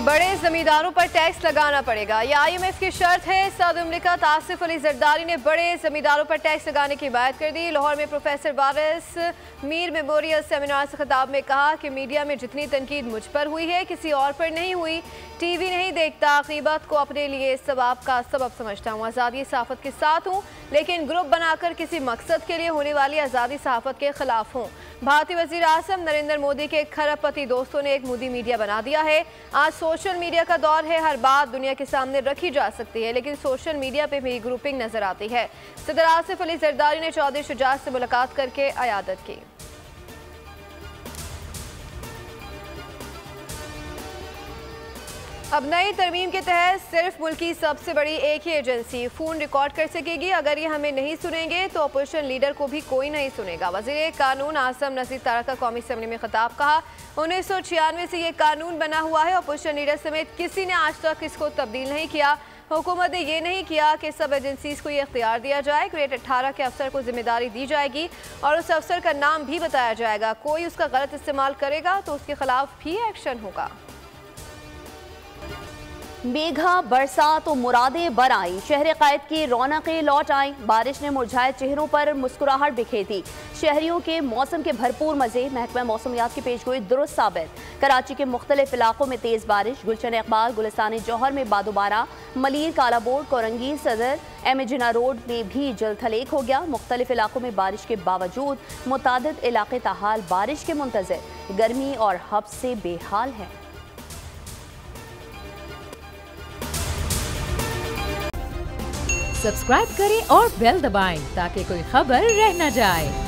बड़े जमींदारों पर टैक्स लगाना पड़ेगा, यह IMF की शर्त है। सदर मुमलिकत आसिफ अली जरदारी ने बड़े जमींदारों पर टैक्स लगाने की हिमायत कर दी। लाहौर में प्रोफेसर वारिस मीर मेमोरियल सेमिनार से खिताब में कहा कि मीडिया में जितनी तनकीद मुझ पर हुई है किसी और पर नहीं हुई। TV नहीं देखता, गीबत को अपने लिए सवाब का सबब समझता हूँ। आज़ादी सहाफ़त के साथ हूँ, लेकिन ग्रुप बनाकर किसी मकसद के लिए होने वाली आज़ादी सहाफ़त के खिलाफ हूँ। भारतीय वज़ीर आज़म नरेंद्र मोदी के खरबपति दोस्तों ने एक मोदी मीडिया बना दिया है। आज सोशल मीडिया का दौर है, हर बात दुनिया के सामने रखी जा सकती है, लेकिन सोशल मीडिया पे भी ग्रुपिंग नजर आती है। सदर आसिफ अली जरदारी ने चौधरी शुजात से मुलाकात करके अयादत की। अब नई तरमीम के तहत सिर्फ मुल्क की सबसे बड़ी एक ही एजेंसी फ़ोन रिकॉर्ड कर सकेगी। अगर ये हमें नहीं सुनेंगे तो अपोजिशन लीडर को भी कोई नहीं सुनेगा। वज़ीर कानून आसम नज़ीर तारा का कौमी असम्बली में खिताब कहा, 1996 से ये कानून बना हुआ है। अपोजिशन लीडर समेत किसी ने आज तक इसको तब्दील नहीं किया। हुकूमत ने ये नहीं किया कि सब एजेंसीज को ये इख्तियार दिया जाए। ग्रेड 18 के अफसर को जिम्मेदारी दी जाएगी और उस अफसर का नाम भी बताया जाएगा। कोई उसका गलत इस्तेमाल करेगा तो उसके खिलाफ भी एक्शन होगा। मेघा बरसात और मुरादें बर आई, शहर कायद की रौनकें लौट आई। बारिश ने मुरझाए चेहरों पर मुस्कुराहट बिखेर दी। शहरियों के मौसम के भरपूर मजे, महकमा मौसमियात की पेशगोई दुरुस्त साबित। कराची के मुख्तलिफ इलाकों में तेज बारिश, गुलशन इकबाल गुलिस्तान जौहर में बादोबारा, मलिर कालाबोर्ड कोरंगी सदर एमजिना रोड में भी जलथलेक हो गया। मुख्तलिफ इलाकों में बारिश के बावजूद मुतादिद इलाके ताहाल बारिश के मुंतज़िर, गर्मी और हब्स से बेहाल हैं। सब्सक्राइब करें और बेल दबाएं ताकि कोई खबर रह न जाए।